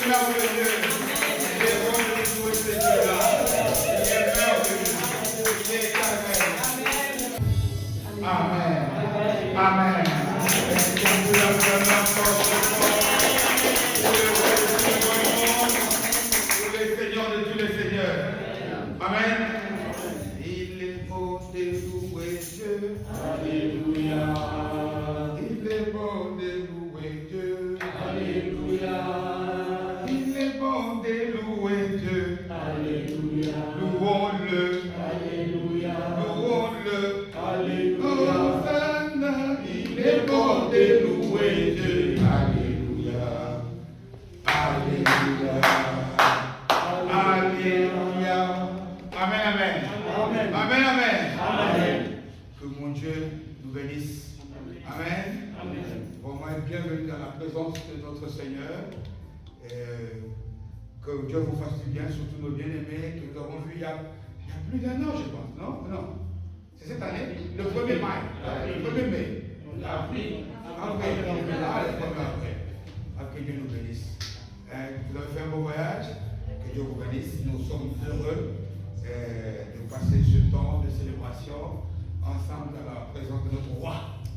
merveilleux. Il est bon de jouer ce Dieu-là. Il est merveilleux. Il est éternel. Amen. Amen. Pour les seigneurs de tous les seigneurs. Amen. Il est bon de louer Dieu. Alléluia. Il est bon de louer Dieu. Alléluia. Il est bon de louer Dieu. Alléluia. Louons-le. Alléluia. Louons-le. Alléluia. Il est bon de louer Dieu. Alléluia. Alléluia. Alléluia. Amen, amen. Amen. Amen, amen. Amen. Que mon Dieu nous bénisse. Amen. Amen. Vraiment, bienvenue dans la présence de notre Seigneur. Que Dieu vous fasse du bien, surtout nos bien-aimés que nous avons vus il y a plus d'un an, je pense. Non? Non. C'est cette année? Le 1er mai. Le 1er mai. Avril. Avril. Que Dieu nous bénisse. Vous avez fait un beau voyage. Que Dieu vous bénisse. Nous sommes heureux de passer ce temps de célébration ensemble dans la présence de notre roi.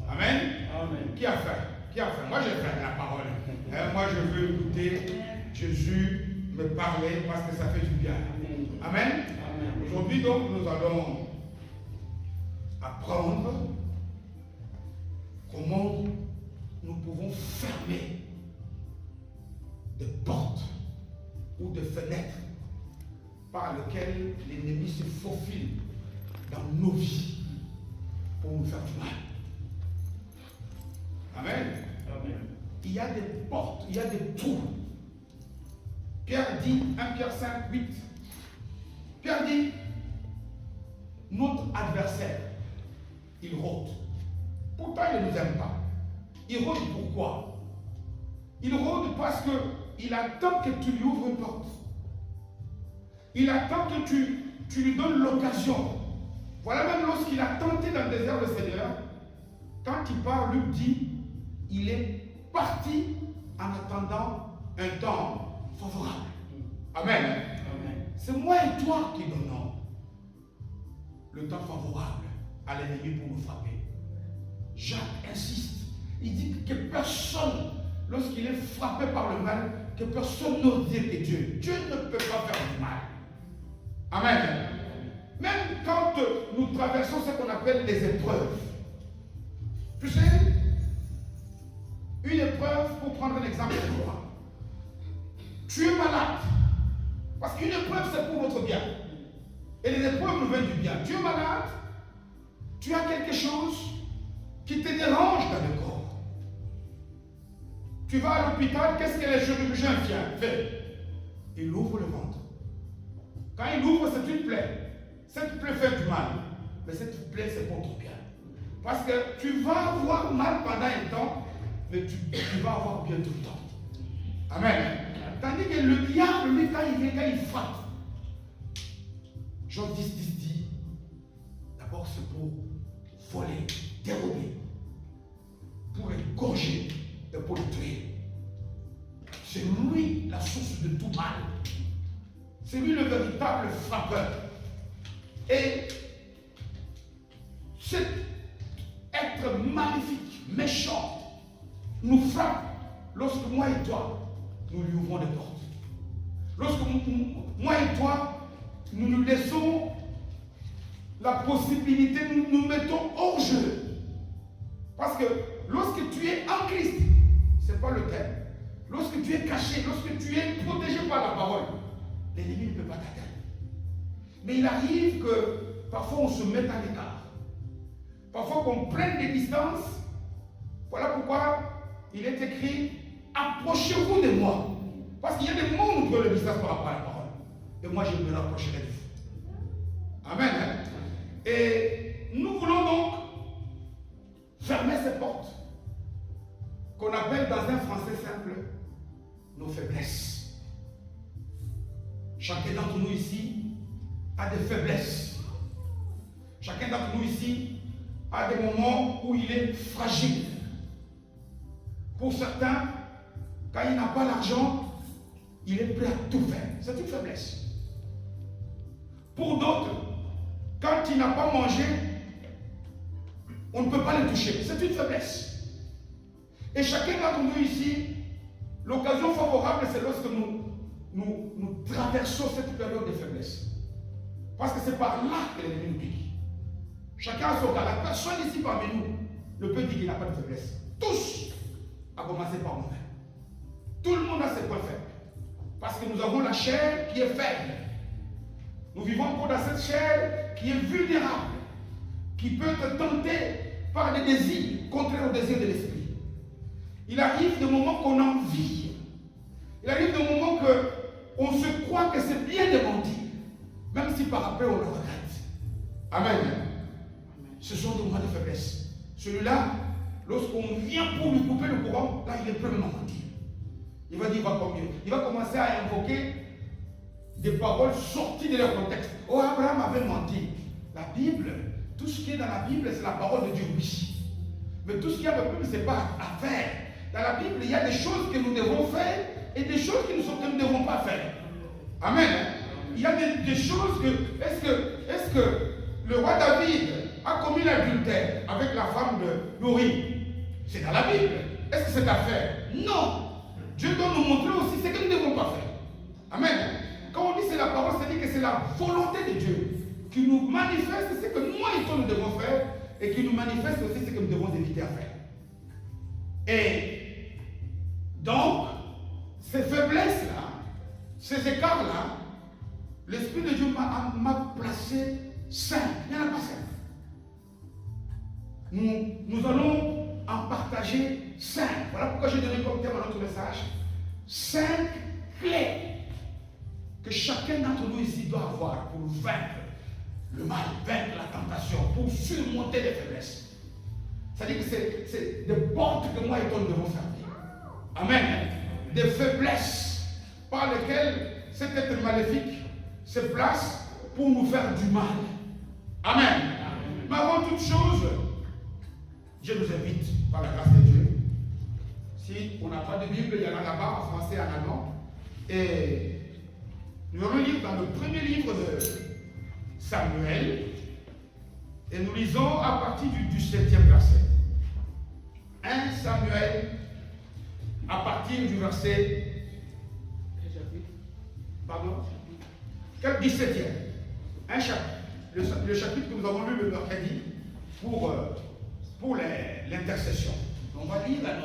Amen. Amen. Qui a faim? Qui a faim? Moi j'ai faim de la parole. Moi je veux écouter Jésus me parler parce que ça fait du bien. Amen. Amen. Aujourd'hui donc nous allons apprendre comment nous pouvons fermer des portes ou des fenêtres par lesquelles l'ennemi se faufile dans nos vies pour nous faire du mal. Amen. Amen. Il y a des portes, il y a des trous. Pierre dit, 1 Pierre 5, 8. Pierre dit, notre adversaire, il rôde. Pourtant, il ne nous aime pas. Il rôde pourquoi? Il rôde parce qu'il attend que tu lui ouvres une porte. Il attend que tu lui donnes l'occasion. Voilà même lorsqu'il a tenté dans le désert le Seigneur, quand il part, Luc dit, il est parti en attendant un temps favorable. Amen. Amen. C'est moi et toi qui donnons le temps favorable à l'ennemi pour nous frapper. Jacques insiste. Il dit que personne, lorsqu'il est frappé par le mal, que personne n'ose dire que Dieu ne peut pas faire du mal. Amen. Même quand nous traversons ce qu'on appelle des épreuves. Tu sais, une épreuve, pour prendre un exemple de toi. Tu es malade. Parce qu'une épreuve, c'est pour votre bien. Et les épreuves nous viennent du bien. Tu es malade. Tu as quelque chose qui te dérange dans le corps. Tu vas à l'hôpital, qu'est-ce que les chirurgiens font? Il ouvre le ventre. Quand il ouvre, c'est une plaie. Cette plaie fait du mal. Mais cette plaie, c'est pour ton bien. Parce que tu vas avoir mal pendant un temps, mais tu vas avoir bien tout le temps. Amen. Tandis que le diable, lui, quand il vient, quand il frappe, Jean 10, 10 dit, d'abord c'est pour voler, dérober, pour égorger et pour le tuer. C'est lui la source de tout mal. C'est lui le véritable frappeur. Et cet être maléfique, méchant, nous frappe lorsque moi et toi, nous lui ouvrons des portes. Lorsque moi et toi, nous nous laissons la possibilité, nous nous mettons hors jeu. Parce que lorsque tu es en Christ, ce n'est pas le thème. Lorsque tu es caché, lorsque tu es protégé par la parole, l'ennemi ne peut pas t'atteindre. Mais il arrive que parfois on se mette à l'écart. Parfois qu'on prenne des distances. Voilà pourquoi il est écrit, approchez-vous de moi. Parce qu'il y a des moments où nous prenons des distances par rapport à la parole. Et moi, je me rapprocherai de vous. Amen. Et nous voulons donc fermer ces portes qu'on appelle dans un français simple nos faiblesses. Chacun d'entre nous ici a des faiblesses. Chacun d'entre nous ici a des moments où il est fragile. Pour certains, quand il n'a pas l'argent, il est prêt à tout faire. C'est une faiblesse. Pour d'autres, quand il n'a pas mangé, on ne peut pas le toucher. C'est une faiblesse. Et chacun d'entre nous ici, l'occasion favorable, c'est lorsque nous traversons cette période de faiblesse. Parce que c'est par là que l'ennemi nous pique. Chacun a son cas. La personne ici parmi nous ne peut dire qu'il n'a pas de faiblesse. Tous, à commencer par nous-mêmes. Tout le monde a ses points faibles. Parce que nous avons la chair qui est faible. Nous vivons encore dans cette chair qui est vulnérable, qui peut te tenter par des désirs contraires aux désirs de l'esprit. Il arrive des moments qu'on a envie. Il arrive des moments qu'on se croit que c'est bien de mentir, même si par après on le regrette. Amen. Ce sont des moments de faiblesse. Celui-là, lorsqu'on vient pour lui couper le courant, là il est prêt à mentir. Il va dire, il va commencer à invoquer des paroles sorties de leur contexte. Oh, Abraham avait menti. La Bible, tout ce qui est dans la Bible, c'est la parole de Dieu, oui. Mais tout ce qu'il y a de plus, ce n'est pas à faire. Dans la Bible, il y a des choses que nous devons faire et des choses que nous ne devons pas faire. Amen. Il y a des choses que... Est-ce que le roi David a commis l'adultère avec la femme de Uri? C'est dans la Bible. Est-ce que c'est à faire? Non. Dieu doit nous montrer aussi ce que nous ne devons pas faire. Amen. Quand on dit c'est la parole, c'est-à-dire que c'est la volonté de Dieu qui nous manifeste ce que nous et toi nous devons faire et qui nous manifeste aussi ce que nous devons éviter à faire. Et donc, ces faiblesses-là, ces écarts-là, l'Esprit de Dieu m'a placé 5. Il n'y en a pas 5. Nous allons en partager 5. Voilà pourquoi j'ai donné comme thème à notre message 5 clés que chacun d'entre nous ici doit avoir pour vaincre le mal, vaincre la tentation, pour surmonter les faiblesses. C'est-à-dire que c'est des portes que moi et toi nous devons fermer. Amen. Des faiblesses par lesquelles cet être maléfique se place pour nous faire du mal. Amen. Mais avant toute chose, je nous invite, par la grâce de Dieu, si on n'a pas de Bible, il y en a là-bas en français et en allemand, et nous allons lire dans le premier livre de Samuel, et nous lisons à partir du 7e verset. 1 Samuel, à partir du verset... Pardon? 17e. Un chapitre. Le chapitre que nous avons lu le mercredi pour l'intercession. On va lire un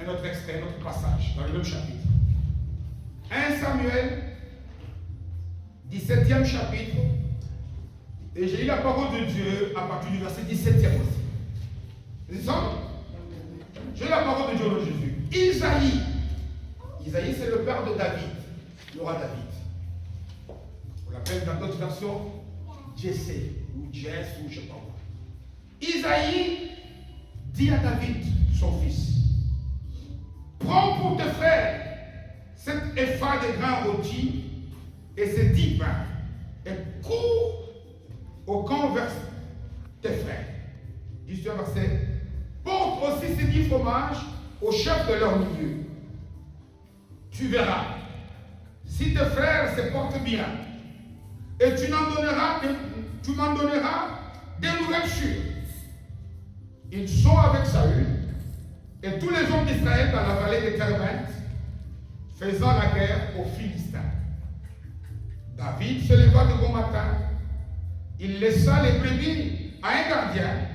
autre extrait, un autre passage dans le même chapitre. 1 Samuel, 17e chapitre. Et j'ai lu la parole de Dieu à partir du verset 17e aussi. C'est ça? J'ai la parole de Dieu de Jésus. Isaïe. Isaïe, c'est le père de David, le roi David. On l'appelle dans d'autres versions Jessé, ou Jess, ou je ne sais pas quoi. Isaïe dit à David, son fils, prends pour tes frères cet épha de grains rôtis et ces 10 pains, et cours au camp vers tes frères. 18e verset. Porte aussi ces 10 fromages au chef de leur milieu. Tu verras, si tes frères se portent bien, et tu m'en donneras des nouvelles sûres. Ils sont avec Saül et tous les hommes d'Israël dans la vallée de Carmel, faisant la guerre aux Philistins. David se leva de bon matin, il laissa les brebis à un gardien,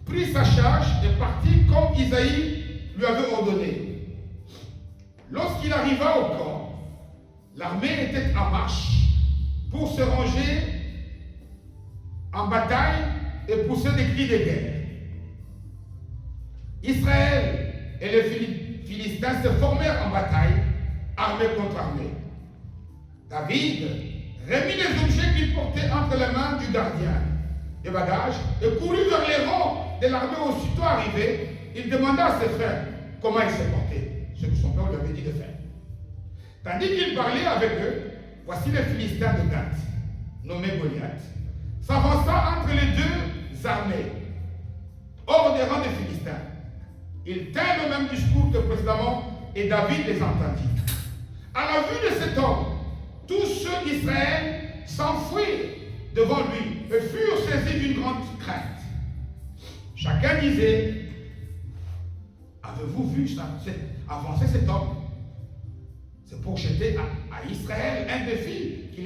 prit sa charge et partit comme Isaïe lui avait ordonné. Lorsqu'il arriva au camp, l'armée était en marche pour se ranger en bataille et pousser des cris de guerre. Israël et les Philistins se formèrent en bataille, armée contre armée. David remit les objets qu'il portait entre les mains du gardien des bagages et courut vers les rangs de l'armée. Aussitôt arrivé, il demanda à ses frères comment il se portait, ce que son père lui avait dit de faire. Tandis qu'il parlait avec eux, voici les Philistins de Gath, nommés Goliath, s'avança entre les deux armées, hors des rangs des Philistins. Ils tinrent le même discours que précédemment, et David les entendit. À la vue de cet homme, tous ceux d'Israël s'enfuirent devant lui et furent saisis d'une grande crainte. Chacun disait, avez-vous vu avancer cet homme? C'est pour jeter à Israël un défi qu'il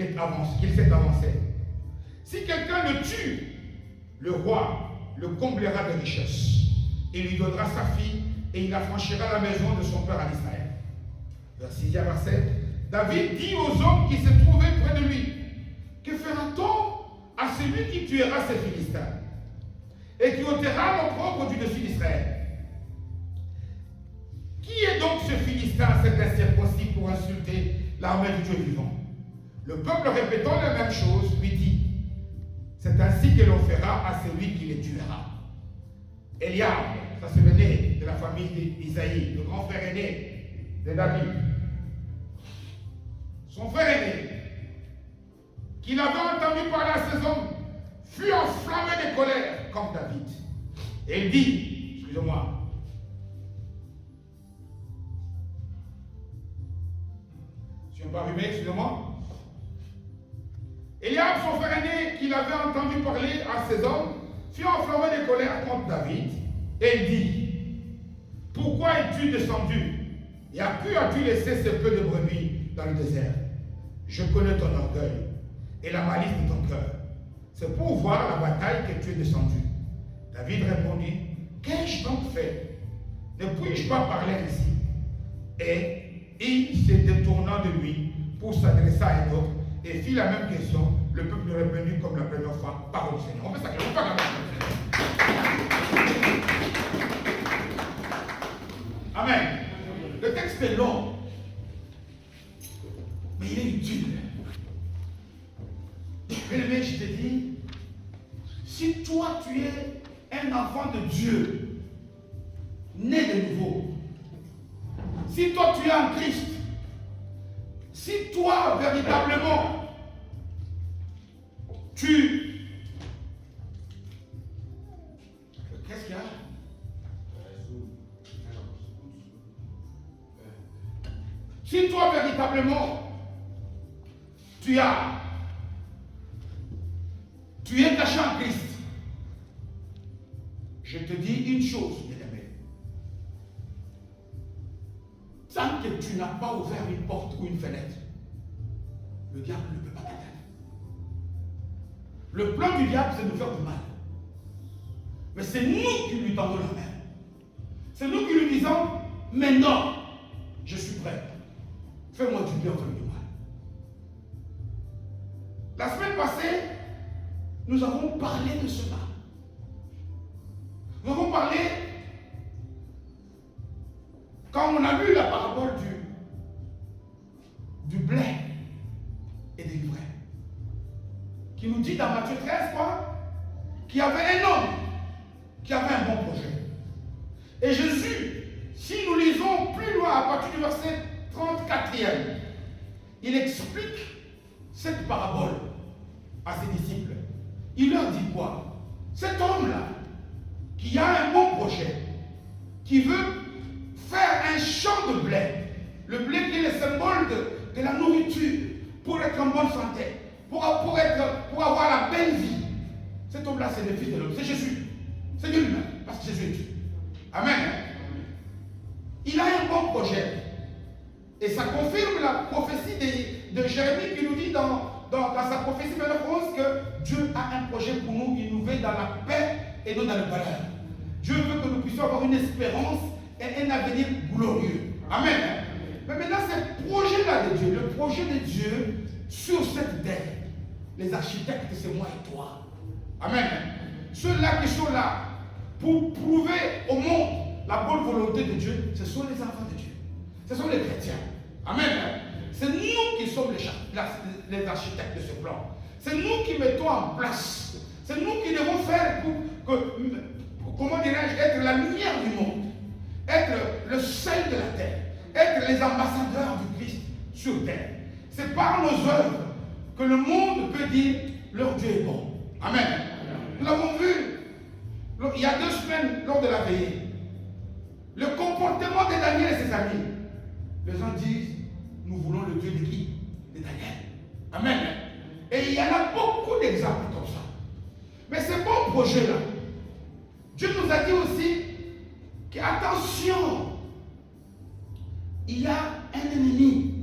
s'est avancé. Si quelqu'un le tue, le roi le comblera de richesses. Il lui donnera sa fille et il affranchira la maison de son père en Israël. Verset 7. David dit aux hommes qui se trouvaient près de lui, que fera-t-on à celui qui tuera ces Philistins et qui ôtera l'opprobre du dessus d'Israël? Qui est donc ce Philistin, cet incirconcis, pour insulter l'armée du Dieu vivant? Le peuple, répétant la même chose, lui dit, c'est ainsi que l'on fera à celui qui les tuera. Eliab, ça c'est l'aîné de la famille d'Isaïe, le grand frère aîné de David. Son frère aîné, qu'il avait entendu parler à ces hommes, fut enflammé de colère comme David. Et il dit, excusez-moi, je ne suis pas allumé, excusez-moi. Eliab, son frère aîné, qu'il avait entendu parler à ces hommes, fut enflammé de colère contre David. Et il dit, pourquoi es-tu descendu? Et à qui as-tu laissé ce peu de brebis dans le désert? Je connais ton orgueil et la malice de ton cœur. C'est pour voir la bataille que tu es descendu. David répondit, qu'ai-je donc fait? Ne puis-je pas parler ainsi? Et il, se détournant de lui pour s'adresser à un autre, et fit la même question, le peuple répondit comme la première fois, parole du Seigneur. On fait ça, on parle la même. Amen. Le texte est long, mais il est utile. Bien-aimé, je te dis, si toi tu es un enfant de Dieu, né de nouveau, si toi tu es en Christ, si toi véritablement qu'est-ce qu'il y a? Si toi véritablement tu es caché en Christ, je te dis une chose, bien-aimé. Tant que tu n'as pas ouvert une porte ou une fenêtre, le diable ne peut pas t'atteindre. Le plan du diable, c'est de nous faire du mal. Mais c'est nous qui lui tendons la main. C'est nous qui lui disons, mais non, je suis prêt. Fais-moi du bien, fais-moi du mal. La semaine passée, nous avons parlé de cela. Nous avons parlé, quand on a lu la parabole du blé et des livrets, qui nous dit dans Matthieu 13, quoi, qu'il y avait un homme qui avait un bon projet. Et Jésus, si nous lisons plus loin, à partir du verset 34e, il explique cette parabole à ses disciples. Il leur dit quoi? Cet homme-là, qui a un bon projet, qui veut faire un champ de blé, le blé qui est le symbole de la nourriture, pour être en bonne santé, pour avoir la belle vie. Cet homme-là, c'est le Fils de l'homme, c'est Jésus. C'est Dieu lui-même, parce que Jésus est Dieu. Amen. Il a un bon projet. Et ça confirme la prophétie de Jérémie qui nous dit dans sa prophétie 29:11 que Dieu a un projet pour nous, il nous veut dans la paix et non dans le malheur. Dieu veut que nous puissions avoir une espérance et un avenir glorieux. Amen. Mais maintenant, ce projet-là de Dieu, le projet de Dieu sur cette terre, les architectes, c'est moi et toi. Amen. Ceux-là qui sont là pour prouver au monde la bonne volonté de Dieu, ce sont les enfants de Dieu. Ce sont les chrétiens. Amen. C'est nous qui sommes les architectes de ce plan. C'est nous qui mettons en place. C'est nous qui devons faire pour comment dirais-je, être la lumière du monde, être le sel de la terre, être les ambassadeurs du Christ sur terre. C'est par nos œuvres que le monde peut dire leur Dieu est bon. Amen. Nous l'avons vu il y a 2 semaines lors de la veillée. Le comportement de Daniel et ses amis. Les gens disent, nous voulons le Dieu de qui? De Daniel. Amen. Et il y en a beaucoup d'exemples comme ça. Mais ce bon projet-là, Dieu nous a dit aussi qu'attention, il y a un ennemi.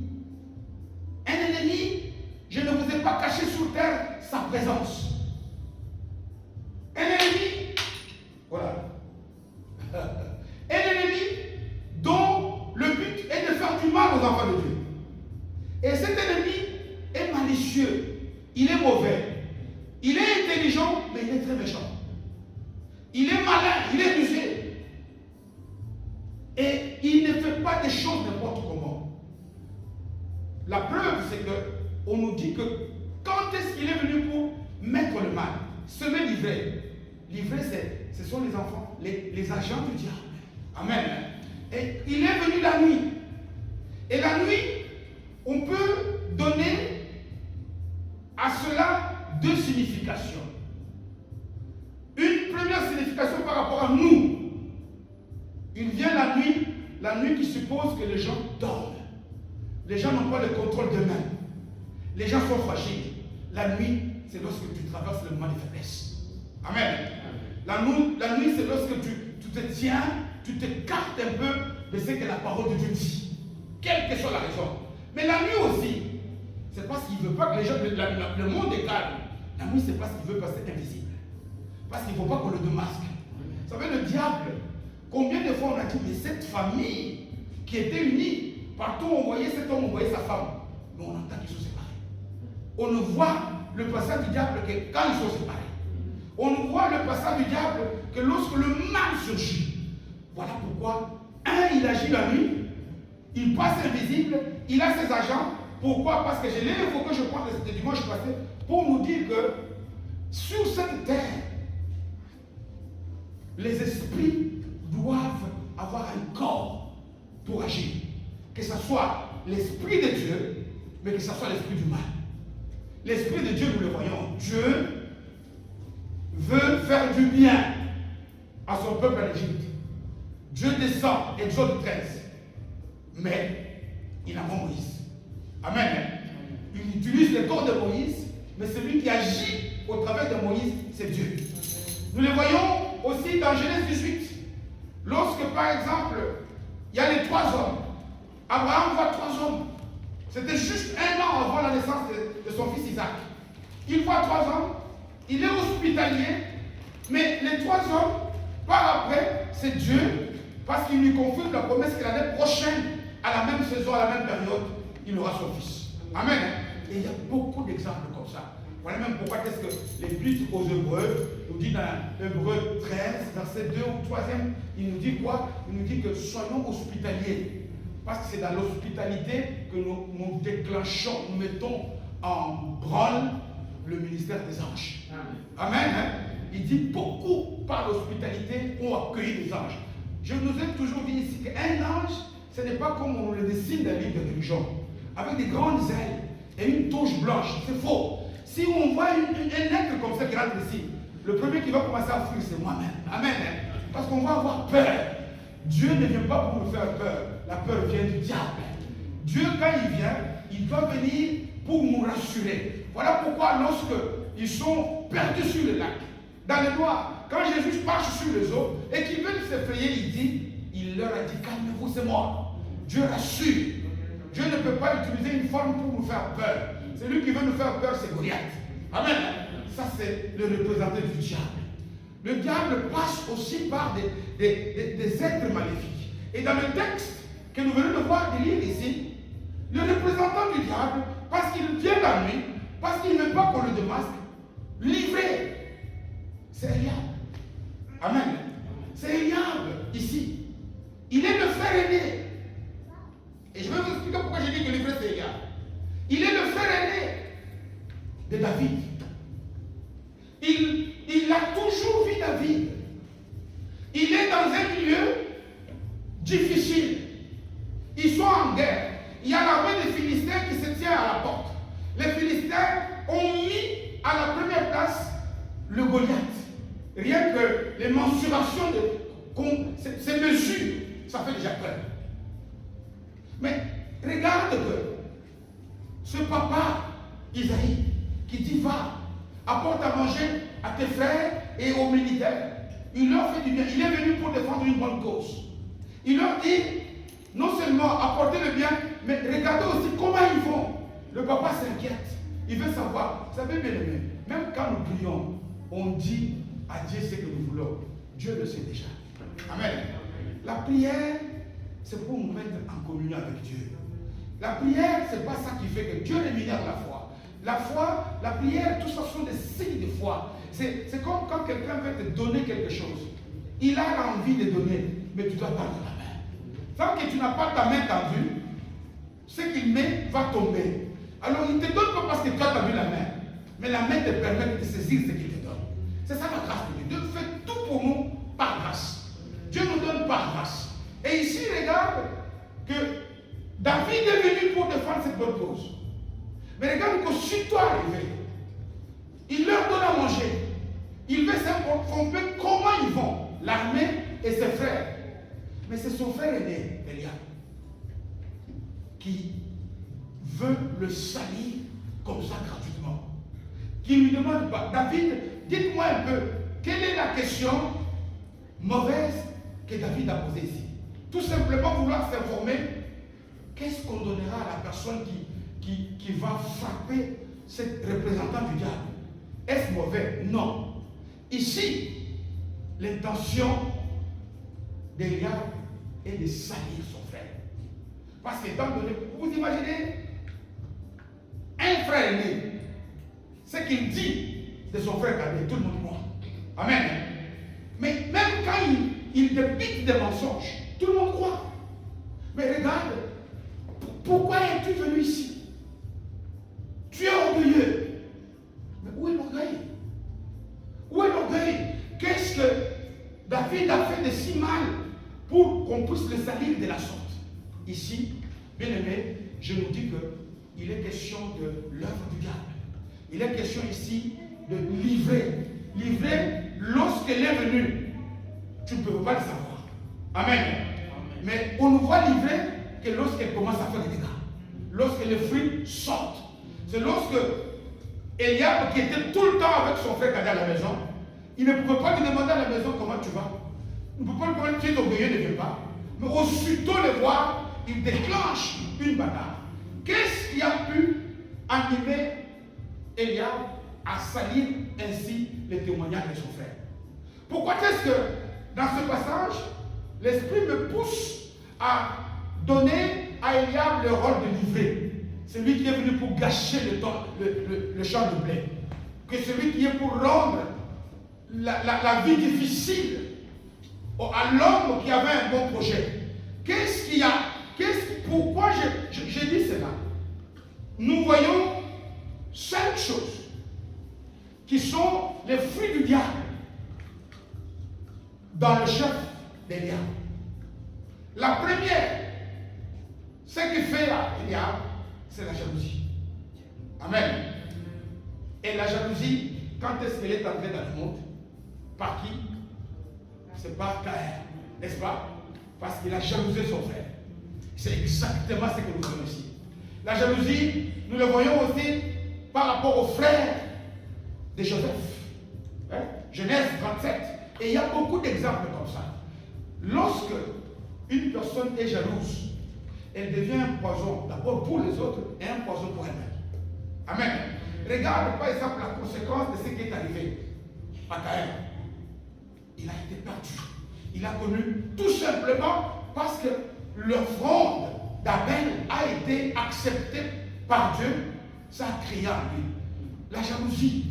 Un ennemi, je ne vous ai pas caché sur terre sa présence. Un ennemi, voilà. Un ennemi dont le but est de faire du mal aux enfants de Dieu. Et cet ennemi est malicieux, il est mauvais, il est intelligent, mais il est très méchant. Il est malin, il est rusé. Et il ne fait pas des choses n'importe comment. La preuve, c'est qu'on nous dit que quand est-ce qu'il est venu pour mettre le mal, semer l'ivraie. L'ivraie, ce sont les enfants, les agents du diable. Amen. Et il est venu la nuit. Et la nuit, on peut donner à cela deux significations. Une première signification par rapport à nous. Il vient la nuit qui suppose que les gens dorment. Les gens n'ont pas le contrôle d'eux-mêmes. Les gens sont fragiles. La nuit, c'est lorsque tu traverses le moment de faiblesse. Amen. La nuit, c'est lorsque tu te tiens, tu t'écartes un peu de ce que la parole de Dieu dit. Quelle que soit la raison. Mais la nuit aussi, c'est parce qu'il ne veut pas que les gens, le monde est calme. La nuit, c'est parce qu'il veut passer invisible. Parce qu'il ne faut pas qu'on le démasque. Vous savez, le diable, combien de fois on a dit, mais cette famille qui était unie, partout on voyait cet homme, on voyait sa femme. Mais on entend qu'ils sont séparés. On ne voit le passage du diable que quand ils sont séparés. On ne voit le passage du diable que lorsque le mal surgit. Voilà pourquoi, il agit la nuit, il passe invisible, il a ses agents. Pourquoi? Parce que je l'ai évoqué, je pense, le dimanche passé, pour nous dire que sur cette terre, les esprits doivent avoir un corps pour agir. Que ce soit l'esprit de Dieu, mais que ce soit l'esprit du mal. L'esprit de Dieu, nous le voyons. Dieu veut faire du bien à son peuple en Égypte. Dieu descend, Exode 13. Mais il envoie Moïse. Amen. Il utilise le corps de Moïse, mais celui qui agit au travers de Moïse, c'est Dieu. Nous le voyons aussi dans Genèse 18. Lorsque, par exemple, il y a les 3 hommes. Abraham voit 3 hommes. C'était juste 1 an avant la naissance de son fils Isaac. Il voit 3 hommes. Il est hospitalier. Mais les 3 hommes, par après, c'est Dieu, parce qu'il lui confirme la promesse que l'année prochaine, à la même saison, à la même période, il aura son fils. Amen. Et il y a beaucoup d'exemples comme ça. Voilà même pourquoi est-ce que l'Épître aux Hébreux nous dit dans Hébreux 13, verset 2 ou 3e, il nous dit quoi? Il nous dit que soyons hospitaliers. Parce que c'est dans l'hospitalité que nous déclenchons, nous mettons en branle le ministère des anges. Amen. Il dit beaucoup par l'hospitalité ont accueilli les anges. Je nous ai toujours dit ici qu'un ange, ce n'est pas comme on le dessine dans le livre de religion, avec des grandes ailes et une touche blanche. C'est faux. Si on voit un être comme ça qui rentre ici, le premier qui va commencer à fuir, c'est moi-même. Amen. Parce qu'on va avoir peur. Dieu ne vient pas pour nous faire peur. La peur vient du diable. Dieu, quand il vient, il doit venir pour nous rassurer. Voilà pourquoi lorsque ils sont perdus sur le lac, dans le noir, quand Jésus marche sur les eaux et qu'ils veulent s'effrayer, il leur a dit, calmez-vous, c'est moi. Dieu rassure. Dieu ne peut pas utiliser une forme pour nous faire peur. Celui qui veut nous faire peur, c'est Goliath. Amen. Ça, c'est le représentant du diable. Le diable passe aussi par des êtres maléfiques. Et dans le texte que nous venons de voir, de lire ici, le représentant du diable, parce qu'il vient la nuit, parce qu'il ne veut pas qu'on le démasque, livré, c'est Eliab. Amen. C'est Eliab ici. Il est le frère aîné. Et je vais vous expliquer pourquoi j'ai dit que livré, c'est Eliab. Il est le frère aîné de David. Il a toujours vu David. Il est dans un milieu difficile. Ils sont en guerre. Il y a l'armée des Philistins qui se tient à la porte. Les Philistins ont mis à la première place le Goliath. Rien que les mensurations, ces mesures, ça fait déjà peur. Mais regarde que ce papa, Isaïe, qui dit va, apporte à manger à tes frères et aux militaires. Il leur fait du bien. Il est venu pour défendre une bonne cause. Il leur dit, non seulement apporter le bien, mais regardez aussi comment ils vont. Le papa s'inquiète. Il veut savoir. Vous savez bien aimé, même quand nous prions, on dit à Dieu ce que nous voulons. Dieu le sait déjà. Amen. La prière, c'est pour nous mettre en communion avec Dieu. La prière, ce n'est pas ça qui fait que Dieu rémunère la foi. La foi, la prière, tout ça sont des signes de foi. C'est comme quand quelqu'un veut te donner quelque chose. Il a l'envie de donner, mais tu dois tendre la main. Tant que tu n'as pas ta main tendue, ce qu'il met va tomber. Alors il ne te donne pas parce que tu as tendu la main, mais la main te permet de saisir ce qu'il te donne. C'est ça la grâce de Dieu. Dieu fait tout pour nous par grâce. Dieu nous donne par grâce. Et ici, regarde que David est venu pour défendre cette bonne cause. Mais regarde qu'aussitôt arrivé, il leur donne à manger. Il veut s'informer comment ils vont, l'armée et ses frères. Mais c'est son frère aîné, Eliab, qui veut le salir comme ça gratuitement. Qui lui demande pas, David, dites-moi un peu, quelle est la question mauvaise que David a posée ici? Tout simplement vouloir s'informer, qu'est-ce qu'on donnera à la personne qui va frapper cette représentante du diable? Est-ce mauvais? Non. Ici, l'intention d'Eliab est de salir son frère. Parce qu'étant donné, vous imaginez, un frère aîné, ce qu'il dit de son frère cadet, tout le monde croit. Amen. Mais même quand il débite des mensonges, tout le monde croit. Mais regarde, pourquoi es-tu venu ici? Tu es orgueilleux. Mais où est l'orgueil? Où est l'orgueil? Qu'est-ce que David a fait de si mal pour qu'on puisse le salir de la sorte? Ici, bien aimé, je nous dis qu'il est question de l'œuvre du diable. Il est question ici de livrer. Livrer lorsqu'elle est venue. Tu ne peux pas le savoir. Amen. Amen. Mais on ne voit livrer que lorsqu'elle commence à faire des dégâts. Lorsque les fruits sortent. C'est lorsque Eliab, qui était tout le temps avec son frère cadet à la maison, il ne pouvait pas lui demander à la maison comment tu vas. Il ne peut pas lui demander, tu es orgueilleux, ne viens pas. Mais aussitôt le voir, il déclenche une bagarre. Qu'est-ce qui a pu animer Eliab à salir ainsi les témoignages de son frère? Pourquoi est-ce que dans ce passage, l'Esprit me pousse à donner à Eliab le rôle de livrer? C'est lui qui est venu pour gâcher le champ de blé. Que celui qui est pour rendre la vie difficile à l'homme qui avait un bon projet. Qu'est-ce qu'il y a? Pourquoi j'ai dit cela? Nous voyons 5 choses qui sont les fruits du diable dans le chef d'Eliab. La première, ce qui fait Eliab, c'est la jalousie. Amen. Et la jalousie, quand est-ce qu'elle est entrée dans le monde? Par qui? C'est par Caïn, n'est-ce pas? Parce qu'il a jalousé son frère. C'est exactement ce que nous faisons ici. La jalousie, nous le voyons aussi par rapport aux frères de Joseph. Hein? Genèse 37. Et il y a beaucoup d'exemples comme ça. Lorsque une personne est jalouse, elle devient un poison, d'abord pour les autres et un poison pour elle-même. Amen. Regarde par exemple la conséquence de ce qui est arrivé à Caïn. Il a été perdu. Il a connu tout simplement parce que l'offrande d'Abel a été acceptée par Dieu. Ça a créé en lui la jalousie.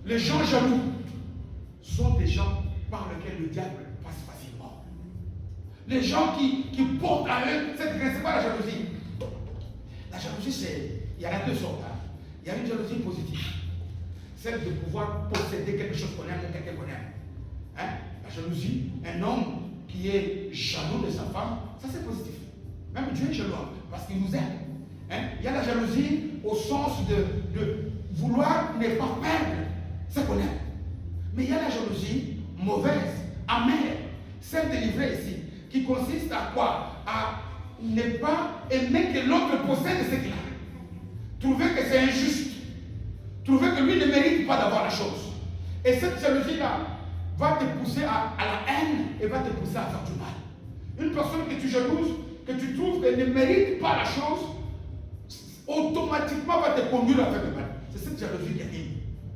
Les gens jaloux sont des gens par lesquels le diable passe facilement. Les gens qui portent à eux cette graisse, c'est pas la jalousie. La jalousie, il y en a deux sortes. Hein. Il y a une jalousie positive. Celle de pouvoir posséder quelque chose qu'on aime ou quelqu'un qu'on aime. Hein? La jalousie, un homme qui est jaloux de sa femme, ça c'est positif. Même Dieu est jaloux parce qu'il nous aime. Hein? Il y a la jalousie au sens de vouloir ne pas perdre ce qu'on aime. Mais il y a la jalousie mauvaise, amère, celle délivrée ici, qui consiste à quoi? À ne pas aimer que l'autre possède ce qu'il a. injuste. Trouver que lui ne mérite pas d'avoir la chose. Et cette jalousie-là va te pousser à la haine et va te pousser à faire du mal. Une personne que tu jalouses, que tu trouves qu'elle ne mérite pas la chose, automatiquement va te conduire à faire du mal. C'est cette jalousie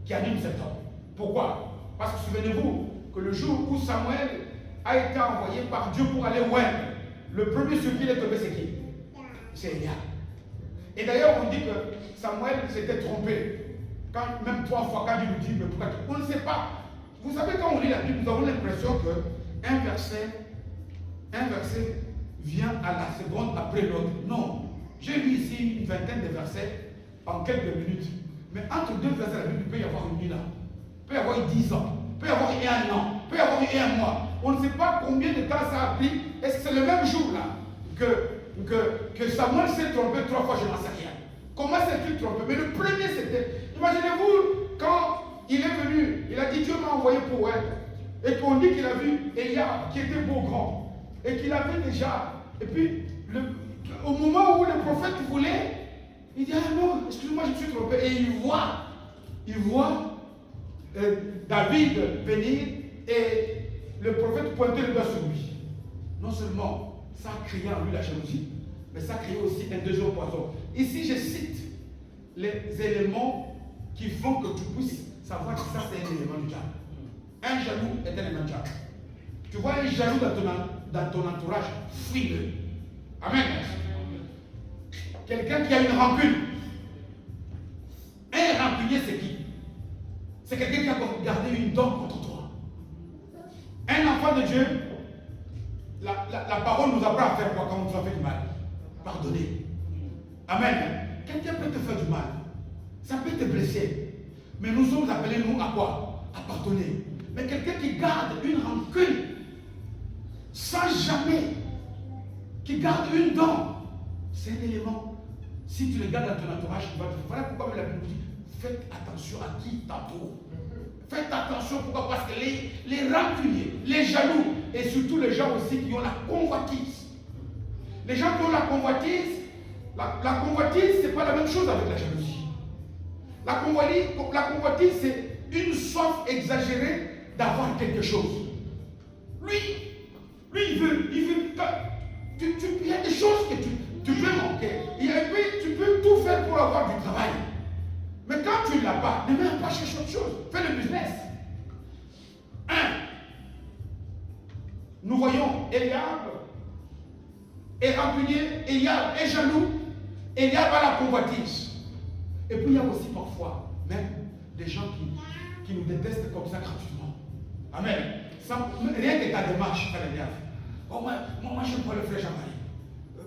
qui anime cet homme. Pourquoi? Parce que souvenez-vous que le jour où Samuel a été envoyé par Dieu pour aller oindre, le premier sur qui il est tombé, c'est qui? C'est Eliab. Et d'ailleurs, on dit que Samuel s'était trompé. Même 3 fois, quand il lui dit, mais pourquoi? On ne sait pas. Vous savez, quand on lit la Bible, nous avons l'impression qu'un verset vient à la seconde après l'autre. Non. J'ai lu ici une vingtaine de versets en quelques minutes. Mais entre deux versets, la Bible, il peut y avoir une nuit là. Il peut y avoir 10 ans. Il peut y avoir 1 an. Il peut y avoir 1 mois. On ne sait pas combien de temps ça a pris. Est-ce que c'est le même jour là que Samuel s'est trompé 3 fois? Je n'en sais rien. Comment s'est-il trompé? Mais le premier c'était, imaginez-vous, quand il est venu, il a dit Dieu m'a envoyé pour elle. Et qu'on dit qu'il a vu Eliab qui était beau grand. Et qu'il avait déjà. Et puis, au moment où le prophète voulait, il dit ah non, excuse-moi, je me suis trompé. Et il voit David venir et le prophète pointer le doigt sur lui. Non seulement ça a créé en lui la jalousie, mais ça a créé aussi un deuxième poison. Ici, je cite les éléments qui font que tu puisses savoir que ça, c'est un élément du diable. Un jaloux est un élément du diable. Tu vois un jaloux dans ton entourage, fuis-le. Amen. Quelqu'un qui a une rancune. Un rancunier, c'est qui? C'est quelqu'un qui a gardé une dent contre toi. Un enfant de Dieu, la parole nous apprend à faire quoi quand on nous a fait du mal? Pardonner. Amen. Quelqu'un peut te faire du mal. Ça peut te blesser. Mais nous sommes appelés, nous, à quoi? À pardonner. Mais quelqu'un qui garde une rancune, sans jamais, qui garde une dent, c'est un élément. Si tu le gardes dans ton entourage, tu vas te faire. Voilà pourquoi la Bible dit, faites attention à qui t'entoure. Faites attention, pourquoi? Parce que les rancuniers, les jaloux, et surtout les gens aussi qui ont la convoitise. Les gens qui ont la convoitise, la convoitise, ce n'est pas la même chose avec la jalousie. La convoitise, c'est une soif exagérée d'avoir quelque chose. Lui, il veut. Il y a des choses que tu peux manquer. Tu peux tout faire pour avoir du travail. Mais quand tu ne l'as pas, ne viens pas chercher autre chose. Fais le business. Nous voyons Eliab est rancunier, Eliab est jaloux, Eliab a la convoitise. Et puis il y a aussi parfois même des gens qui nous détestent comme ça gratuitement. Amen. Rien que ta démarche, frère Eliab. Oh, moi je ne peux pas le frère Jean-Marie.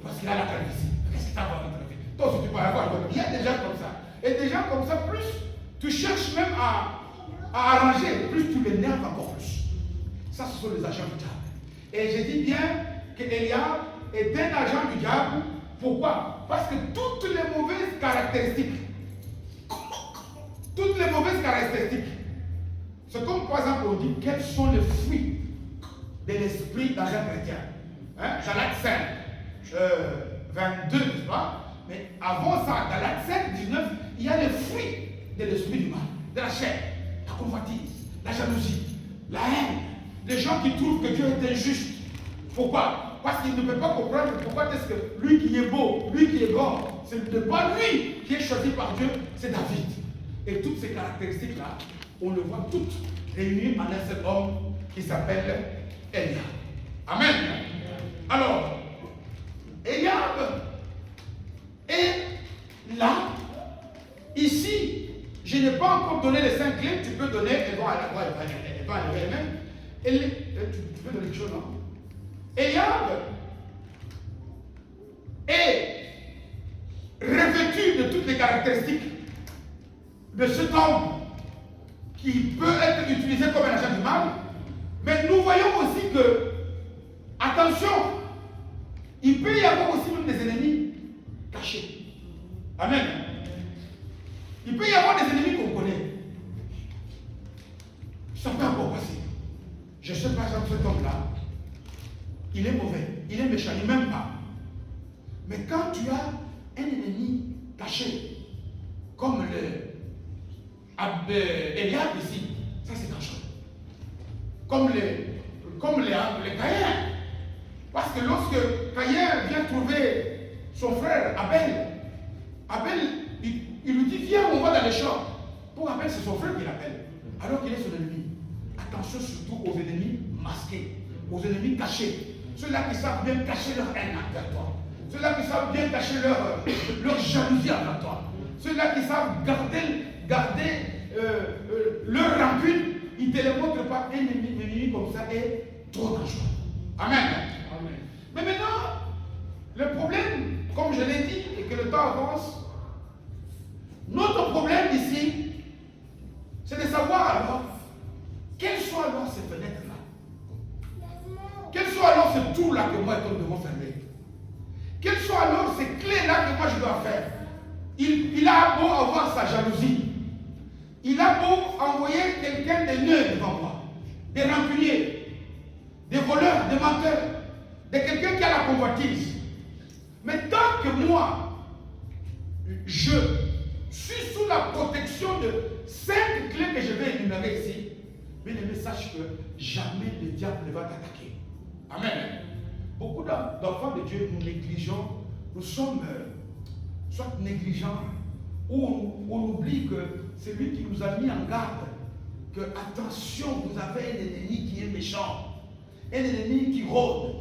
Parce qu'il a la calvitie. Qu'est-ce que tu as à voir dans ta vie? Toi aussi tu peux avoir. Il y a des gens comme ça. Et des gens comme ça, plus tu cherches même à arranger, plus tu l'énerves encore plus. Ça, ce sont les agents du diable. Et je dis bien que Eliab est un agent du diable. Pourquoi? Parce que toutes les mauvaises caractéristiques, c'est comme par exemple on dit quels sont les fruits de l'esprit dans un chrétien. Dans l'acte 5, 22, n'est-ce pas? Mais avant ça, dans l'acte 5, 19, il y a les fruits de l'esprit du mal, de la chair, la convoitise, la jalousie, la haine. Les gens qui trouvent que Dieu est injuste. Pourquoi? Parce qu'ils ne peuvent pas comprendre pourquoi est-ce que lui qui est beau, lui qui est grand, ce n'est pas lui qui est choisi par Dieu, c'est David. Et toutes ces caractéristiques-là, on le voit toutes réunies en un seul homme qui s'appelle Eliab. Amen. Alors, Eliab est là. Ici, je n'ai pas encore donné les 5 clés. Tu peux donner, elles vont arriver elles-mêmes. Tu peux donner quelque chose, non? Eliab est revêtu de toutes les caractéristiques de cet homme qui peut être utilisé comme un agent du mal. Mais nous voyons aussi que, attention, il peut y avoir aussi même des ennemis cachés. Amen. Il peut y avoir des ennemis qu'on connaît. Ça peut encore passer. Je sais par exemple cet homme-là, il est mauvais, il est méchant, il ne m'aime pas. Mais quand tu as un ennemi caché, comme Eliab ici, ça c'est dangereux. Comme les Caïns. Parce que lorsque Caïn vient trouver son frère Abel, il lui dit viens, on va dans les champs. Pour Abel, c'est son frère qui l'appelle, alors qu'il est son ennemi. Attention surtout aux ennemis masqués, aux ennemis cachés. Ceux-là qui savent bien cacher leur haine envers toi. Ceux-là qui savent bien cacher leur jalousie envers toi. Ceux-là qui savent garder leur rancune, ils ne te les montrent pas. Un ennemi comme ça est trop dangereux. Amen. Amen. Mais maintenant, le problème, comme je l'ai dit, et que le temps avance, notre problème ici, c'est de savoir alors, quelles sont alors ces fenêtres-là? Quels sont alors ces trous-là que moi et toi nous devons fermer? Quelles sont alors ces clés-là que moi je dois faire? Il a beau avoir sa jalousie. Il a beau envoyer quelqu'un de nœuds devant moi, des rancuniers, des voleurs, des menteurs, de quelqu'un qui a la convoitise. Mais tant que moi, je suis sous la protection de 5 clés que je vais énumérer ici, bien aimé, sache que jamais le diable ne va t'attaquer. Amen. Beaucoup d'enfants de Dieu, nous négligeons, nous sommes soit négligents, ou on oublie que c'est lui qui nous a mis en garde, que attention, vous avez un ennemi qui est méchant, un ennemi qui rôde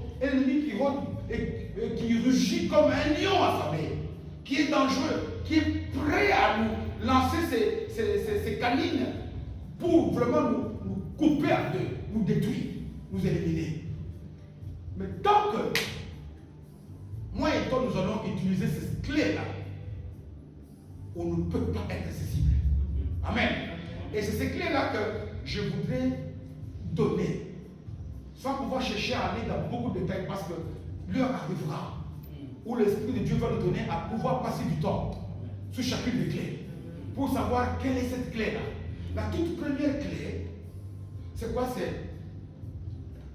et qui rugit comme un lion affamé, qui est dangereux, qui est prêt à nous lancer ses canines pour vraiment nous couper en deux, nous détruire, nous éliminer. Mais tant que moi et toi nous allons utiliser ces clés-là, on ne peut pas être accessible. Amen. Et c'est ces clés-là que je voudrais donner, sans pouvoir chercher à aller dans beaucoup de détails, parce que l'heure arrivera où l'Esprit de Dieu va nous donner à pouvoir passer du temps sur chacune des clés, pour savoir quelle est cette clé-là. La toute première clé, c'est quoi? C'est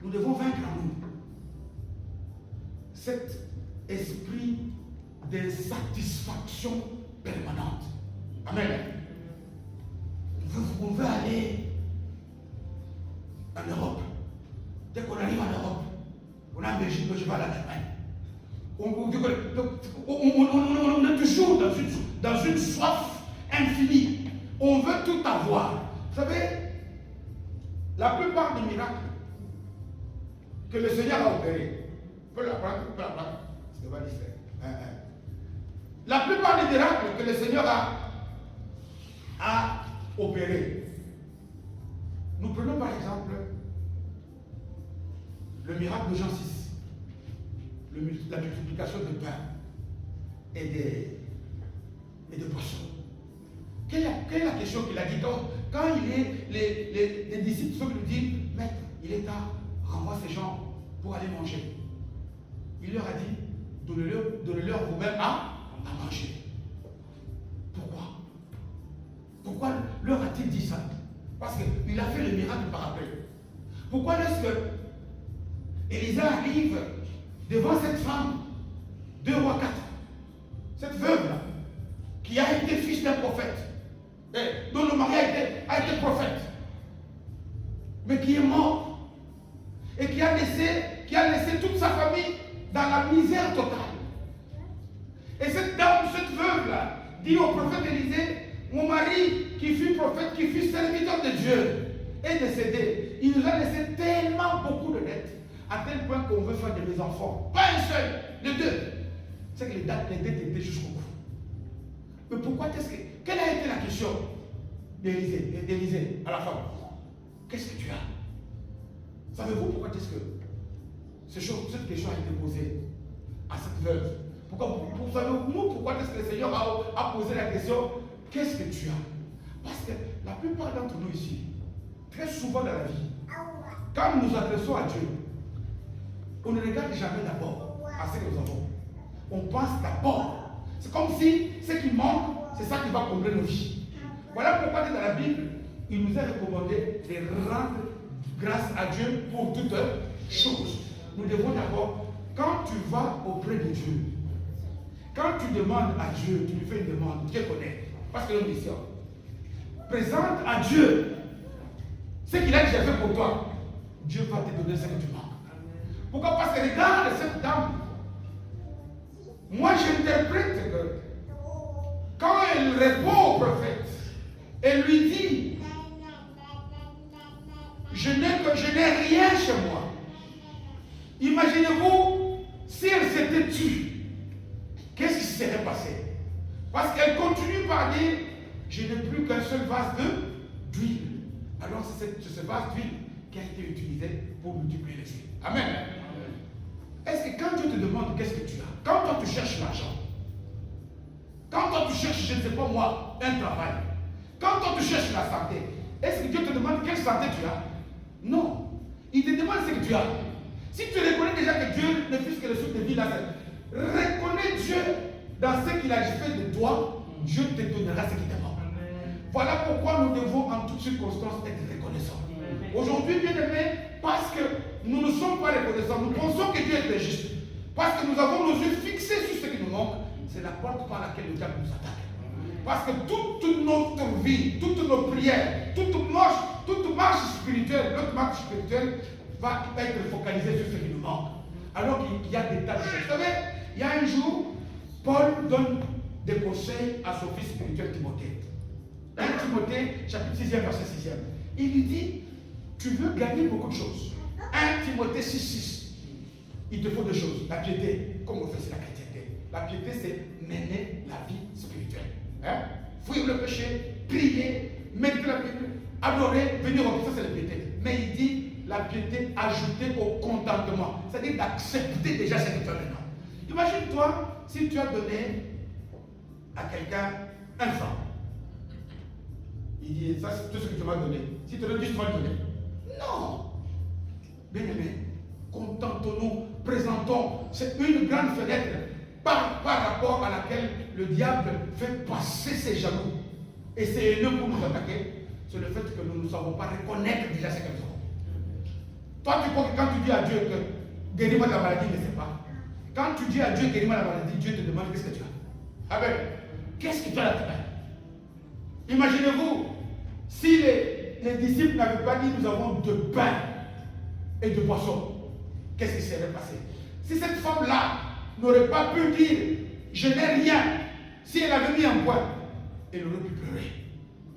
nous devons vaincre en nous cet esprit d'insatisfaction permanente. Amen. On veut aller en Europe. Dès qu'on arrive en Europe, on a en Belgique, je vais à l'Allemagne. On est toujours dans une soif infinie. On veut tout avoir. Vous savez, la plupart des miracles que le Seigneur a opérés, peut l'apprendre, c'est pas distraire. La plupart des miracles que le Seigneur a opérés, nous prenons par exemple le miracle de Jean 6, la multiplication de pain et de poissons. Quelle est la question qu'il a dit? Quand les disciples sont lui disent, Maître, il est tard, renvoie ces gens pour aller manger. Il leur a dit, donnez-leur vous-même à manger. Pourquoi leur a-t-il dit ça? Parce qu'il a fait le miracle par après. Pourquoi lorsque Élisée arrive devant cette femme, 2 Rois 4, cette veuve-là, qui a été fils d'un prophète, dont le mari a été prophète, mais qui est mort, et qui a laissé toute sa famille dans la misère totale. Et cette dame, cette veuve-là, dit au prophète Élisée, mon mari qui fut prophète, qui fut serviteur de Dieu, est décédé. Il nous a laissé tellement beaucoup de dettes, à tel point qu'on veut faire de mes enfants. Pas un seul, de 2. C'est que les dettes étaient jusqu'au bout. Mais pourquoi quelle a été la question d'Élisée à la femme? Qu'est-ce que tu as? Savez-vous pourquoi est-ce que cette question a été posée à cette veuve? Savez-vous pourquoi est-ce que le Seigneur a posé la question? Qu'est-ce que tu as? Parce que la plupart d'entre nous ici, très souvent dans la vie, quand nous nous adressons à Dieu, on ne regarde jamais d'abord à ce que nous avons. On pense d'abord. C'est comme si ce qui manque, c'est ça qui va combler nos vies. Voilà pourquoi dans la Bible, il nous est recommandé de rendre grâce à Dieu pour toutes choses. Nous devons d'abord, quand tu vas auprès de Dieu, quand tu demandes à Dieu, tu lui fais une demande, Dieu connaît. parce que c'est une mission. Présente à Dieu ce qu'il a déjà fait pour toi. Dieu va te donner ce que tu manques. Pourquoi? Parce que regarde cette dame. Moi, j'interprète que quand elle répond au prophète, elle lui dit, je n'ai rien chez moi. Imaginez-vous si elle s'était tue. Qu'est-ce qui serait passé? Parce qu'elle continue par dire, je n'ai plus qu'un seul vase d'huile. Alors c'est ce vase d'huile qui a été utilisé pour multiplier les huiles. Amen. Est-ce que quand Dieu te demande qu'est-ce que tu as, quand toi tu cherches l'argent, quand toi tu cherches, je ne sais pas moi, un travail, quand toi tu cherches la santé, est-ce que Dieu te demande quelle santé tu as? Non. Il te demande ce que tu as. Si tu reconnais déjà que Dieu ne fût que le souffle de vie là, reconnais Dieu dans ce qu'il a fait de toi, Dieu te donnera ce qu'il te manque. Voilà pourquoi nous devons en toutes circonstances être reconnaissants. Aujourd'hui, bien aimés, parce que nous ne sommes pas reconnaissants, nous pensons que Dieu est juste. Parce que nous avons nos yeux fixés sur ce qui nous manque, c'est la porte par laquelle le diable nous attaque. Parce que toute notre vie, toutes nos prières, toute marche spirituelle, notre marche spirituelle va être focalisée sur ce qui nous manque. Alors qu'il y a des tas de choses. Vous savez, il y a un jour, Paul donne des conseils à son fils spirituel Timothée. 1 Timothée, chapitre 6, verset 6. Il lui dit, tu veux gagner beaucoup de choses. 1 Timothée 6, 6. Il te faut deux choses. La piété, comme on fait, c'est la chrétienté. La piété, c'est mener la vie spirituelle. Fuir le péché, prier, méditer la Bible, adorer, venir au ça c'est la piété. Mais il dit la piété ajoutée au contentement. C'est-à-dire d'accepter déjà ce que tu as maintenant. Imagine-toi si tu as donné à quelqu'un un franc. Il dit, ça c'est tout ce que tu m'as donné. Si tu te donnes 10, tu vas le donner. Non. Bien aimé, contentons-nous, présentons. C'est une grande fenêtre par rapport à laquelle le diable fait passer ses jaloux. Et c'est haineux pour nous attaquer. C'est le fait que nous ne savons pas reconnaître déjà ce que nous avons. Toi, tu crois que quand tu dis à Dieu que guéris-moi de la maladie, il ne sait pas. Quand tu dis à Dieu guéris-moi de la maladie, Dieu te demande qu'est-ce que tu as. Amen. Qu'est-ce que tu as à la main? Imaginez-vous, si les disciples n'avaient pas dit nous avons de pain et de poisson, qu'est-ce qui serait passé? Si cette femme-là n'aurait pas pu dire je n'ai rien, si elle avait mis un point, elle aurait pu pleurer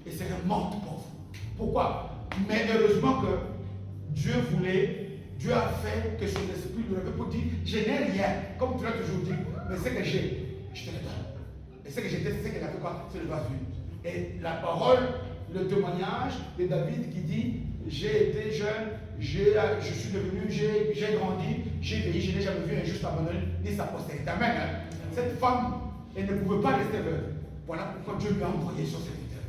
et serait morte pauvre. Pourquoi? Mais heureusement que Dieu a fait que son esprit lui avait pour dire je n'ai rien, comme tu l'as toujours dit, mais ce que j'ai, je te le donne. Et ce que j'étais, c'est ce qu'elle a fait quoi? C'est le vase d'huile. Et la parole, le témoignage de David qui dit j'ai été jeune, je suis devenu, j'ai grandi, j'ai vieilli, je n'ai jamais vu un juste abandonné ni sa postérité. Amen. Cette femme, elle ne pouvait pas rester veuve. Voilà pourquoi Dieu lui a envoyé son serviteur.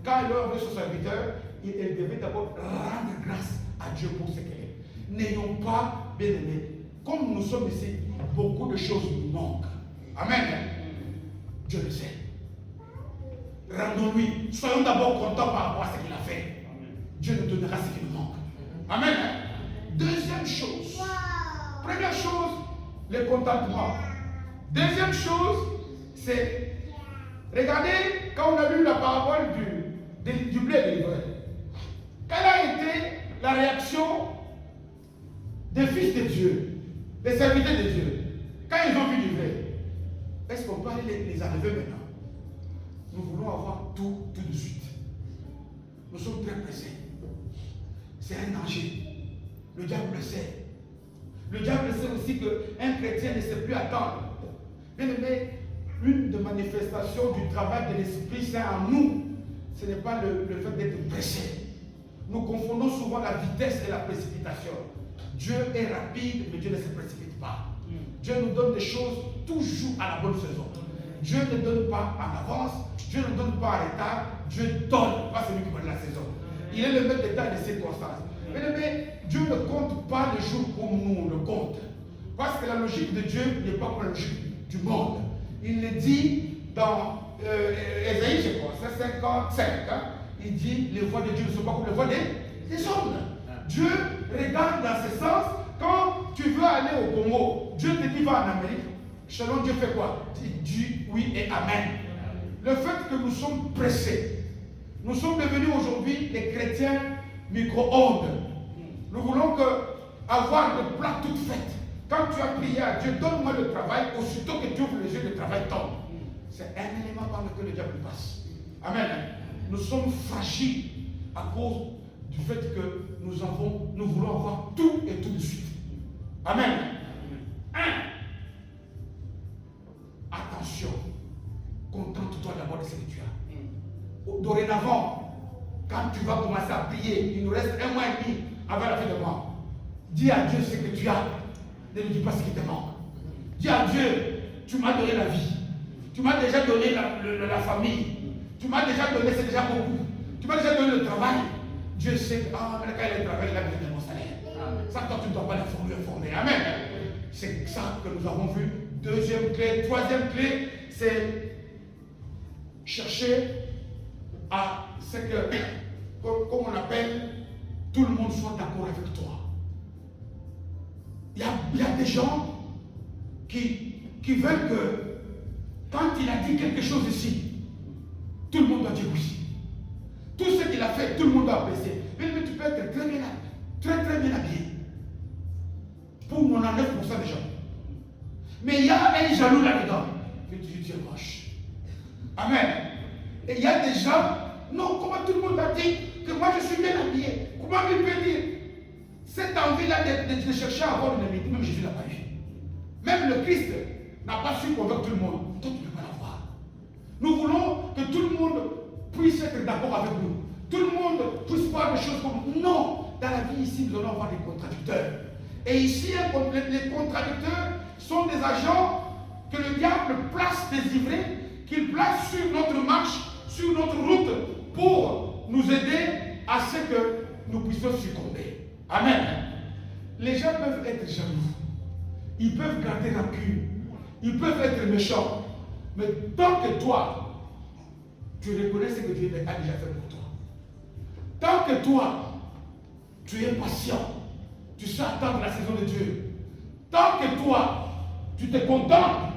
Quand elle a envoyé son serviteur, elle devait d'abord rendre grâce à Dieu pour ce qu'elle est. N'ayons pas, bien aimés, comme nous sommes ici, beaucoup de choses nous manquent. Amen. Dieu le sait. Rendons-lui. Soyons d'abord contents par rapport à ce qu'il a fait. Dieu nous donnera ce qui nous manque. Amen. Deuxième chose. Première chose, le contentement. Deuxième chose, c'est, regardez, quand on a lu la parabole du blé de l'ivraie, quelle a été la réaction des fils de Dieu, des serviteurs de Dieu, quand ils ont vu l'ivraie? Est-ce qu'on peut aller les enlever maintenant? Nous voulons avoir tout de suite. Nous sommes très pressés. C'est un danger. Le diable le sait. Le diable sait aussi qu'un chrétien ne sait plus attendre. Bien aimé, une des manifestations du travail de l'Esprit Saint en nous, ce n'est pas le fait d'être pressé. Nous confondons souvent la vitesse et la précipitation. Dieu est rapide, mais Dieu ne se précipite pas. Dieu nous donne des choses toujours à la bonne saison. Dieu ne donne pas en avance, Dieu ne donne pas en retard, Dieu donne, pas celui qui donne la saison. Il est le maître des temps et des circonstances. Mais Dieu ne compte pas les jours comme nous on le compte. Parce que la logique de Dieu n'est pas comme la logique du monde. Il le dit dans Ésaïe, je crois, c'est 55. Il dit les voies de Dieu ne sont pas comme les voies des hommes. Dieu regarde dans ce sens. Quand tu veux aller au Congo, Dieu te dit va en Amérique. Selon Dieu fait quoi? Dis oui et amen. le fait que nous sommes pressés, nous sommes devenus aujourd'hui des chrétiens micro-ondes. Nous voulons avoir le plat tout fait. Quand tu as prié à Dieu, donne-moi le travail, aussitôt que tu ouvres les yeux, le travail tombe. C'est un élément par lequel le diable passe. Amen. Nous sommes fragiles à cause du fait que nous voulons avoir tout et tout de suite. Amen. Attention, contente-toi d'abord de ce que tu as. Dorénavant, quand tu vas commencer à prier, il nous reste 1 mois et demi avant la fin de mois. Dis à Dieu ce que tu as. Ne lui dis pas ce qui te manque. Dis à Dieu, tu m'as donné la vie. Tu m'as déjà donné la famille. Tu m'as déjà donné, c'est déjà beaucoup. Tu m'as déjà donné le travail. Dieu sait que, quand il a le travail, il a besoin de mon salaire. Ça, toi, tu ne dois pas l'informer. Amen. C'est ça que nous avons vu. Deuxième clé. Troisième clé, c'est chercher à ce que, comme on appelle, tout le monde soit d'accord avec toi. Il y a des gens qui veulent que, quand il a dit quelque chose ici, tout le monde doit dire oui. Tout ce qu'il a fait, tout le monde doit apprécier. Mais tu peux être très bien habillé. Pour 99% des gens. Mais il y a un jaloux là-dedans. Que tu es moche. Amen. Et il y a des gens, non, comment tout le monde a dit que moi je suis bien habillé. Comment il peut dire cette envie-là de chercher à avoir une amitié, même Jésus n'a pas eu. Même le Christ n'a pas su convaincre tout le monde. Toi, tu ne peux pas l'avoir. Nous voulons que tout le monde puisse être d'accord avec nous. Tout le monde puisse voir des choses comme nous. Non, dans la vie ici, nous allons avoir des contradicteurs. Et ici, les contradicteurs sont des agents que le diable place désivrés, qu'il place sur notre marche, sur notre route, pour nous aider à ce que nous puissions succomber. Amen. Les gens peuvent être jaloux. Ils peuvent garder rancune. Ils peuvent être méchants. Mais tant que toi, tu reconnais ce que Dieu a déjà fait pour toi. Tant que toi, tu es patient. Tu sais attendre la saison de Dieu. Tant que toi, tu te contentes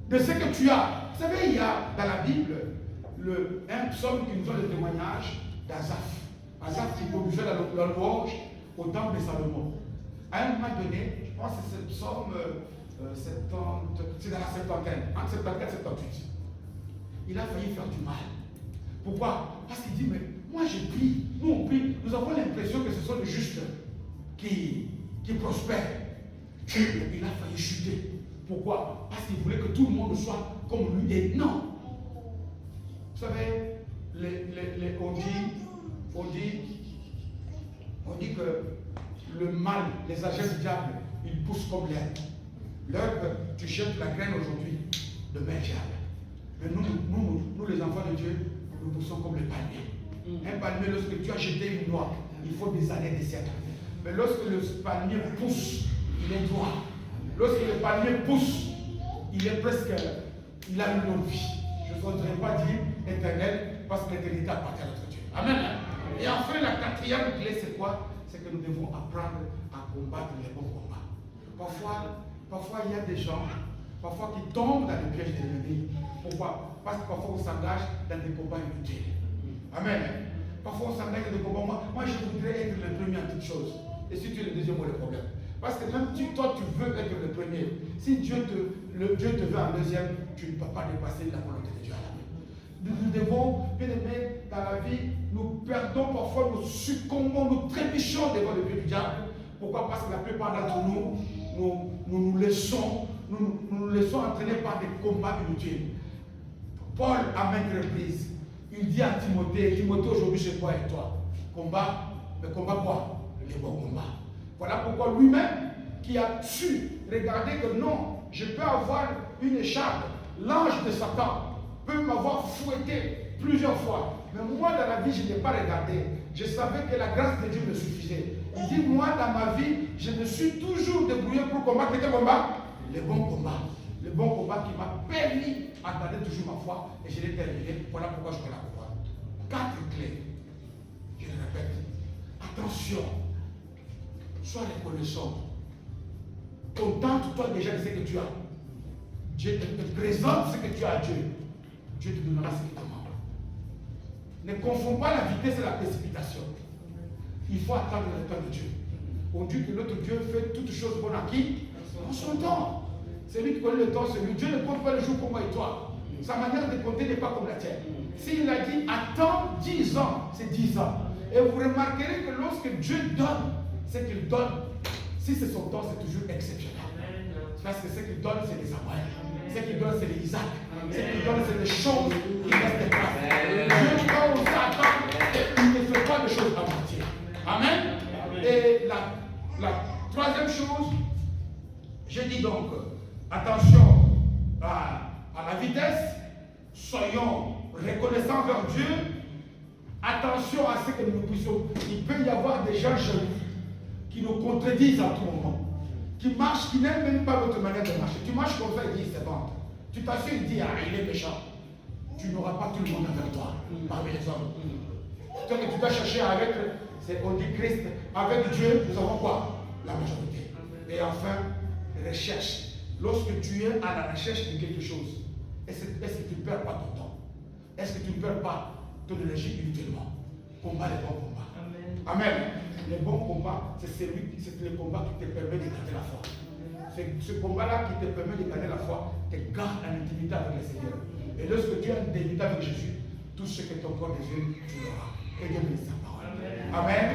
de ce que tu as. Vous savez, il y a dans la Bible un psaume qui nous donne le témoignage d'Azaph. Azaph qui produisait la louange au temple de Salomon. À un moment donné, je pense que c'est le psaume 70, c'est dans la septantaine, entre 74 et 78. Il a failli faire du mal. Pourquoi? Parce qu'il dit, mais moi je prie, nous on prie, nous avons l'impression que ce sont les justes qui prospèrent. Il a failli chuter. Pourquoi? Parce qu'il voulait que tout le monde soit comme lui. Et non. Vous savez, on dit que le mal, les agents du diable, ils poussent comme l'herbe. L'herbe, tu jettes la graine aujourd'hui, demain diable. Mais nous, les enfants de Dieu, nous poussons comme le palmier. Un palmier, lorsque tu as jeté une noix, il faut des années, des siècles. Mais lorsque le palmier pousse, il est droit. Lorsque le palmier pousse, il est presque, il a une longue vie. Je ne voudrais pas dire éternel, parce que l'éternité appartient à notre Dieu. Amen. Et enfin, la quatrième clé, c'est quoi? C'est que nous devons apprendre à combattre les bons combats. Parfois, il y a des gens, parfois qui tombent dans le piège de l'ennemi. Pourquoi? Parce que parfois, on s'engage dans des combats inutiles. Amen. Parfois, on s'engage dans des combats. Moi, je voudrais être le premier en toutes choses. Et si tu es le deuxième, on a le problème. Parce que même si toi, tu veux être le premier, si Dieu te veut en deuxième, tu ne peux pas dépasser la volonté de Dieu à la main. Nous devons, bien aimés, dans la vie, nous perdons parfois, nous succombons, nous trébuchons devant le pied du diable. Pourquoi? Parce que la plupart d'entre nous, nous laissons entraîner par des combats inutiles. Paul, à maintes reprises, il dit à Timothée aujourd'hui c'est quoi et toi? Combat, mais combat quoi? Les bons combats. Voilà pourquoi lui-même, qui a su regarder que non, je peux avoir une écharpe, l'ange de Satan peut m'avoir fouetté plusieurs fois. Mais moi, dans la vie, je n'ai pas regardé. Je savais que la grâce de Dieu me suffisait. Il dit, moi, dans ma vie, je me suis toujours débrouillé pour combattre quel combat? Les bons combats. Le bon combat qui m'a permis à garder toujours ma foi et je l'ai terminé. Voilà pourquoi je peux la combattre. 4 clés. Je le répète. Attention. Sois reconnaissant. Contente-toi déjà de ce que tu as. Dieu te présente ce que tu as à Dieu. Dieu te donnera ce qu'il te demande. Ne confonds pas la vitesse et la précipitation. Il faut attendre le temps de Dieu. On dit que notre Dieu fait toutes choses bonnes à qui? En son temps. C'est lui qui connaît le temps, c'est lui. Dieu ne compte pas le jour comme moi et toi. Sa manière de compter n'est pas comme la tienne. S'il a dit attends 10 ans, c'est 10 ans. Et vous remarquerez que lorsque Dieu donne, ce qu'il donne, si c'est son temps, c'est toujours exceptionnel. Parce que ce qu'il donne, c'est des Samuel. Ce qu'il donne, c'est des Isaac. Ce qu'il donne, c'est des choses qui restent pas. Dieu, quand on s'attend, il ne fait pas de choses à moitié. Amen. Et la troisième chose, je dis donc, attention à la vitesse, soyons reconnaissants vers Dieu, attention à ce que nous puissions. Il peut y avoir des gens jaloux qui nous contredisent à tout moment, qui marchent, qui n'aiment même pas votre manière de marcher. Tu marches comme ça, il dit c'est bon. Tu t'assures, il dit il est méchant. Tu n'auras pas tout le monde avec toi, parmi les hommes. Toi que tu dois chercher avec, on dit Christ, avec Dieu, nous avons quoi? La majorité. Et enfin, recherche. Lorsque tu es à la recherche de quelque chose, est-ce que tu ne perds pas ton temps? Est-ce que tu ne perds pas ton énergie inutilement? Combat les bons combats. Amen. Les bons combats, c'est le combat qui te permet de garder la foi. C'est ce combat-là qui te permet de garder la foi, te garde en intimité avec le Seigneur. Et lorsque tu es en intimité avec Jésus, tout ce que ton corps désire, tu l'auras. Et Dieu bénisse sa parole. Amen.